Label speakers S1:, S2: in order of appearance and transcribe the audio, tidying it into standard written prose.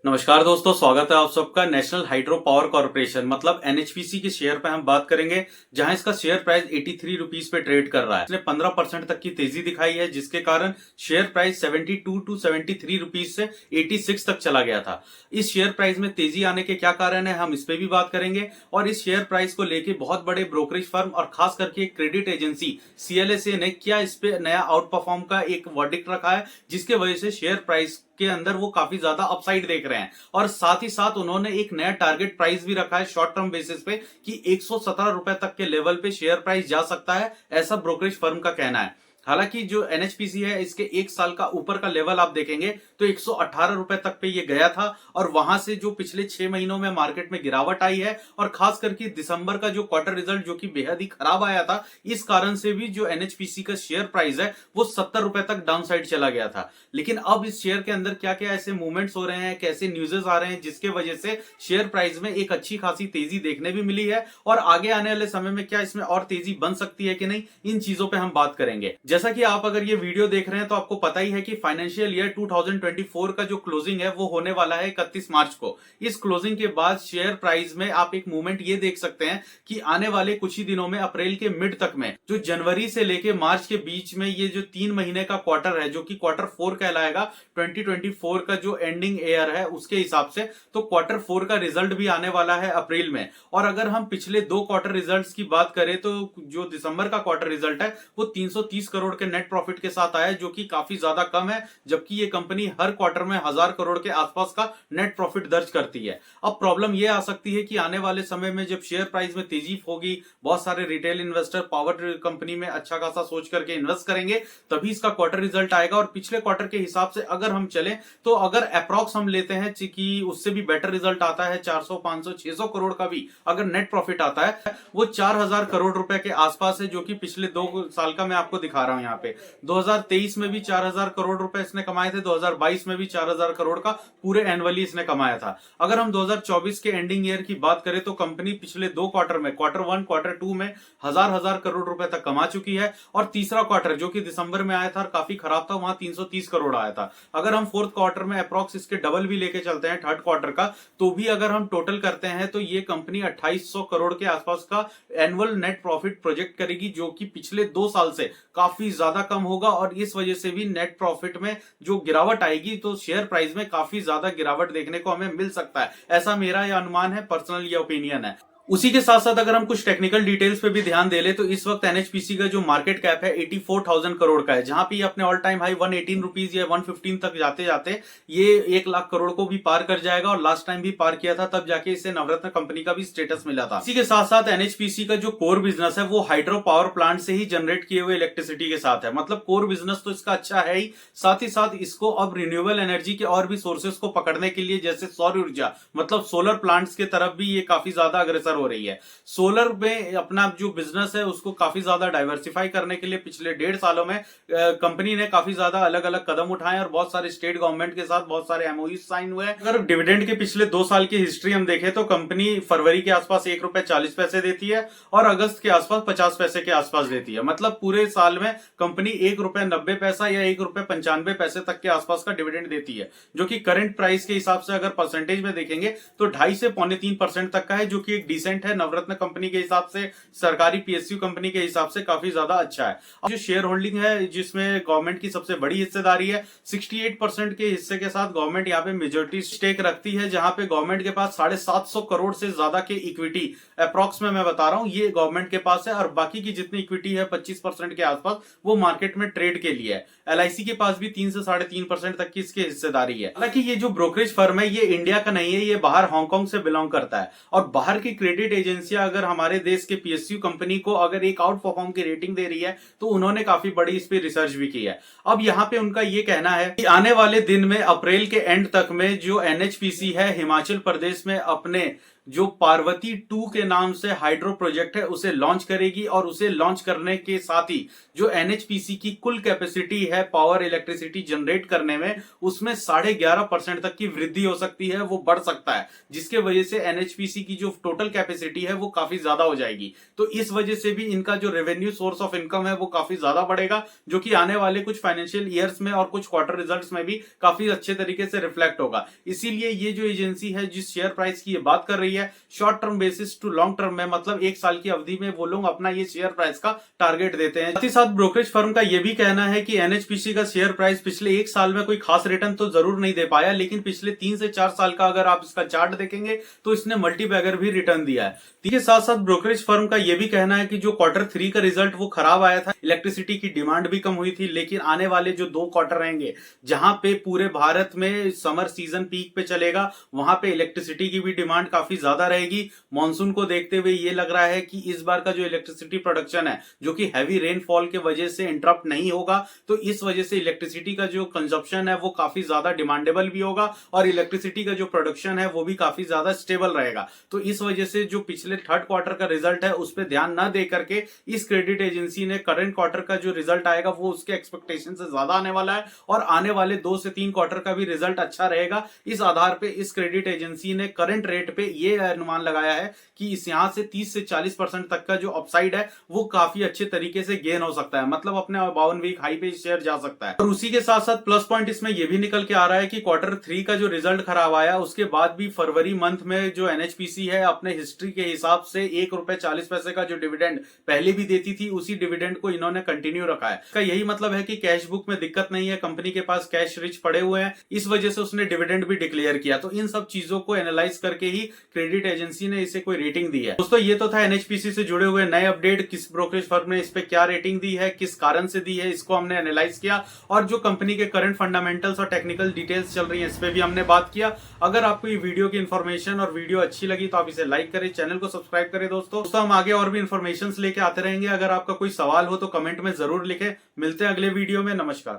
S1: नमस्कार दोस्तों, स्वागत है आप सबका। नेशनल हाइड्रो पावर कॉर्पोरेशन मतलब एनएचपीसी के शेयर पे हम बात करेंगे, जहां इसका शेयर प्राइस 83 रुपीज पे ट्रेड कर रहा है। इसने 15% तक की तेजी दिखाई है, जिसके कारण शेयर प्राइस 72 टू 73 रुपीज से 86 तक चला गया था। इस शेयर प्राइस में तेजी आने के क्या कारण है, हम इस पे भी बात करेंगे। और इस शेयर प्राइस को लेके बहुत बड़े ब्रोकरेज फर्म और खास करके क्रेडिट एजेंसी सीएलएसए ने क्या इस पे नया आउट परफॉर्म का एक वर्डिक्ट रखा है, जिसके वजह से शेयर प्राइस के अंदर वो काफी ज्यादा अपसाइड देख रहे हैं। और साथ ही साथ उन्होंने एक नया टारगेट प्राइस भी रखा है शॉर्ट टर्म बेसिस पे कि 117 रुपए तक के लेवल पे शेयर प्राइस जा सकता है, ऐसा ब्रोकरेज फर्म का कहना है। हालांकि जो एनएचपीसी है, इसके एक साल का ऊपर का लेवल आप देखेंगे तो 118 रुपए तक पे ये गया था, और वहां से जो पिछले 6 महीनों में मार्केट में गिरावट आई है, और खास करके दिसंबर का जो क्वार्टर रिजल्ट जो कि बेहद ही खराब आया था, इस कारण से भी जो एनएचपीसी का शेयर प्राइस है वो 70 रुपए तक डाउन साइड चला गया था। लेकिन अब इस शेयर के अंदर क्या क्या ऐसे मूवमेंट्स हो रहे हैं, कैसे न्यूज़ेस आ रहे हैं, जिसके वजह से शेयर प्राइस में एक अच्छी खासी तेजी देखने भी मिली है, और आगे आने वाले समय में क्या इसमें और तेजी बन सकती है कि नहीं, इन चीजों पे हम बात करेंगे। जैसा कि आप अगर ये वीडियो देख रहे हैं तो आपको पता ही है कि फाइनेंशियल ईयर 2024 का जो क्लोजिंग है वो होने वाला है 31 मार्च को। इस क्लोजिंग के बाद शेयर प्राइस में आप एक मूवमेंट ये देख सकते हैं कि आने वाले कुछ ही दिनों में, अप्रैल के मिड तक में, जो जनवरी से लेके मार्च के बीच में ये जो 3 महीने का क्वार्टर है, जो कि क्वार्टर 4 कहलाएगा, 2024 का जो एंडिंग ईयर है उसके हिसाब से, तो क्वार्टर 4 का रिजल्ट भी आने वाला है अप्रैल में। और अगर हम पिछले 2 क्वार्टर रिजल्ट्स की बात करें तो जो दिसंबर का क्वार्टर रिजल्ट है वो 330 करोड़ के नेट प्रॉफिट के साथ आया, जो कि काफी ज्यादा कम है, जबकि ये कंपनी हर क्वार्टर में 1000 करोड़ के आसपास का नेट प्रॉफिट दर्ज करती है। अब प्रॉब्लम ये आ सकती है कि आने वाले समय में जब शेयर प्राइस में तेजी होगी, बहुत सारे रिटेल इन्वेस्टर पावर कंपनी में अच्छा खासा सोच करके इन्वेस्ट करेंगे, तभी इसका क्वार्टर रिजल्ट आएगा। और पिछले क्वार्टर के हिसाब से अगर हम चलें तो अगर अप्रॉक्स हम लेते हैं कि उससे भी बेटर रिजल्ट आता है, 400 500 600 करोड़ का भी अगर नेट प्रॉफिट आता है, वो 4000 करोड़ रुपए के आसपास है, जो कि पिछले 2 साल का मैं आपको दिखा रहा हूं। यहाँ पे 2023 में भी 4000 करोड़ रुपए इसने कमाए थे, 2022 में भी 4000 करोड़ का पूरे एनुअली इसने कमाया था। अगर हम 2024 के एंडिंग ईयर की बात करें तो कंपनी पिछले 2 क्वार्टर में, क्वार्टर 1 क्वार्टर 2 में हजार करोड़ रुपए तक कमा चुकी है। और तीसरा क्वार्टर जो कि दिसंबर में आया था, काफी खराब था, वहां 330 करोड़ आया था। अगर हम फोर्थ क्वार्टर में अप्रॉक्स इसके डबल भी लेके चलते हैं, थर्ड क्वार्टर का, तो भी अगर हम टोटल करते हैं तो ये कंपनी 2800 करोड़ के आसपास का एनुअल नेट प्रॉफिट प्रोजेक्ट करेगी, जो कि पिछले 2 साल से काफी ज्यादा कम होगा। और इस वजह से भी नेट प्रॉफिट में जो गिरावट आएगी, तो शेयर प्राइस में काफी ज्यादा गिरावट देखने को हमें मिल सकता है, ऐसा मेरा यह अनुमान है, पर्सनल ये ओपिनियन है। उसी के साथ साथ अगर हम कुछ टेक्निकल डिटेल्स पे भी ध्यान दे ले तो इस वक्त एनएचपीसी का जो मार्केट कैप है 84,000 करोड़ का है, जहां पे अपने ऑल टाइम हाई 118 रुपीज या 115 तक जाते जाते ये 1 लाख करोड़ को भी पार कर जाएगा, और लास्ट टाइम भी पार किया था, तब जाके इसे नवरत्न कंपनी का भी स्टेटस मिला था। इसी के साथ साथ एनएचपीसी का जो कोर बिजनेस है वो हाइड्रो पावर प्लांट से ही जनरेट किए हुए इलेक्ट्रिसिटी के साथ है। मतलब कोर बिजनेस तो इसका अच्छा है ही, साथ ही साथ इसको अब रिन्यूएबल एनर्जी के और भी सोर्सेस को पकड़ने के लिए, जैसे सौर ऊर्जा मतलब सोलर प्लांट्स की तरफ भी ये काफी ज्यादा अग्रसर हो रही है। सोलर में अपना जो बिजनेस है उसको काफी ज्यादा डाइवर्सिफाई करने के लिए पिछले 1.5 सालों में कंपनी ने काफी ज्यादा अलग अलग कदम उठाए, और बहुत सारे स्टेट गवर्नमेंट के साथ बहुत सारे एमओयू साइन हुए हैं। अगर डिविडेंड के पिछले 2 साल की हिस्ट्री हम देखें तो कंपनी फरवरी के आसपास 1 रुपए 40 पैसे देती है, और अगस्त के आसपास 50 पैसे के आसपास देती है। मतलब पूरे साल में कंपनी 1 रुपए 90 पैसा या 1 रुपए 95 पैसे तक के आसपास का डिविडेंड देती है, जो कि करंट प्राइस के हिसाब से अगर परसेंटेज में देखेंगे तो 2.5 से 3.25% तक का है, जो कि एक डिसेंट है। नवरत्न कंपनी के हिसाब से, सरकारी पीएसयू कंपनी के हिसाब से काफी ज्यादा अच्छा है। जो शेयर होल्डिंग है, जिसमें गवर्नमेंट की सबसे बड़ी हिस्सेदारी है, 68% के हिस्से के साथ गवर्नमेंट यहाँ पे मेजोरिटी स्टेक रखती है, जहां पे गवर्नमेंट के पास 750 करोड़ से ज्यादा के इक्विटी अप्रॉक्स में मैं बता रहा हूं ये गवर्नमेंट के पास है, और बाकी की जितनी इक्विटी है 25% के आसपास वो मार्केट में ट्रेड के लिए है। एलआईसी के पास भी 3 से 3.5% तक की इसकी हिस्सेदारी है। हालांकि ये जो ब्रोकरेज फर्म है ये इंडिया का नहीं है, ये बाहर हांगकांग से बिलोंग करता है, और बाहर की क्रेडिट एजेंसियां अगर हमारे देश के पीएसयू कंपनी को अगर एक आउट परफॉर्म की रेटिंग दे रही है तो उन्होंने काफी बड़ी इस पे रिसर्च भी की है। अब यहाँ पे उनका ये कहना है कि आने वाले दिन में अप्रैल के एंड तक में जो एनएचपीसी है हिमाचल प्रदेश में अपने जो पार्वती 2 के नाम से हाइड्रो प्रोजेक्ट है उसे लॉन्च करेगी, और उसे लॉन्च करने के साथ ही जो एनएचपीसी की कुल कैपेसिटी है पावर इलेक्ट्रिसिटी जनरेट करने में, उसमें 11.5% तक की वृद्धि हो सकती है, वो बढ़ सकता है, जिसके वजह से एनएचपीसी की जो टोटल कैपेसिटी है वो काफी ज्यादा हो जाएगी। तो इस वजह से भी इनका जो रेवेन्यू सोर्स ऑफ इनकम है वो काफी ज्यादा बढ़ेगा, जो कि आने वाले कुछ फाइनेंशियल ईयर्स में और कुछ क्वार्टर रिजल्ट्स में भी काफी अच्छे तरीके से रिफ्लेक्ट होगा। इसीलिए ये जो एजेंसी है जिस शेयर प्राइस की ये बात कर रही है, short term basis to long term में, मतलब 1 साल की अवधि में वो लोग अपना ये शेयर प्राइस का टारगेट देते हैं। साथ ही साथ ब्रोकरेज फर्म का ये भी कहना है कि एनएचपीसी का शेयर प्राइस पिछले 1 साल में कोई खास रिटर्न तो जरूर नहीं दे पाया, लेकिन पिछले 3 से 4 साल का अगर आप इसका चार्ट देखेंगे तो इसने मल्टीबैगर भी रिटर्न दिया है। इसके साथ साथ ब्रोकरेज फर्म का यह भी कहना है कि जो Q3 का रिजल्ट वो खराब आया था, इलेक्ट्रिसिटी की डिमांड भी कम हुई थी, लेकिन आने वाले जो 2 क्वार्टर रहेंगे जहां पे पूरे भारत में समर सीजन पीक पे चलेगा, वहां पे इलेक्ट्रिसिटी की भी डिमांड काफी ज्यादा रहेगी। मॉनसून को देखते हुए ये लग रहा है कि इस बार का जो इलेक्ट्रिसिटी प्रोडक्शन है, जो कि हैवी रेनफॉल के वजह से इंटरप्ट नहीं होगा, तो इस वजह से इलेक्ट्रिसिटी का जो कंजप्शन है वो काफी ज्यादा डिमांडेबल भी होगा, और इलेक्ट्रिसिटी का जो प्रोडक्शन है वो भी काफी ज्यादा स्टेबल रहेगा। तो इस वजह से जो पिछले 3rd क्वार्टर का रिजल्ट है उस पर ध्यान न दे करके इस क्रेडिट एजेंसी ने करंट क्वार्टर का जो रिजल्ट आएगा वो उसके एक्सपेक्टेशन से ज्यादा आने वाला है, और आने वाले 2 से 3 क्वार्टर का भी रिजल्ट अच्छा रहेगा। इस आधार पे इस क्रेडिट एजेंसी ने करंट रेट पे ये अनुमान लगाया है कि इस यहां से 30 से 40% तक का जो अपसाइड है वो काफी अच्छे तरीके से गेन हो सकता है, मतलब अपने 52 वीक हाई पे शेयर जा सकता है। और उसी के साथ साथ प्लस पॉइंट इसमें यह भी निकल के आ रहा है कि Q3 का जो रिजल्ट खराब आया उसके बाद भी फरवरी मंथ में जो एनएचपीसी है अपने हिस्ट्री के हिसाब से ₹1.40 का जो डिविडेंड पहले भी देती थी, उसी डिविडेंड को इन्होंने कंटिन्यू रखा है। इसका यही मतलब है कि कैश बुक में दिक्कत नहीं है, कंपनी के पास कैश रिच पड़े हुए हैं, इस वजह से उसने डिविडेंड भी डिक्लेयर किया। तो इन सब चीजों को एनालाइज करके ही क्रेडिट एजेंसी ने इसे कोई रेटिंग दी है। दोस्तों ये तो था एनएचपीसी से जुड़े हुए नए अपडेट, किस ब्रोकरेज फर्म ने इस पे क्या रेटिंग दी है, किस कारण से दी है, इसको हमने एनालाइज किया, और जो कंपनी के करंट फंडामेंटल्स और टेक्निकल डिटेल्स चल रही है इस पे भी हमने बात किया। अगर आपको ये वीडियो की इन्फॉर्मेशन और वीडियो अच्छी लगी तो आप इसे लाइक करें, चैनल को सब्सक्राइब करें। दोस्तों हम आगे और भी इन्फॉर्मेशन लेके आते रहेंगे। अगर आपका कोई सवाल हो तो कमेंट में जरूर लिखें। मिलते हैं अगले वीडियो में। नमस्कार।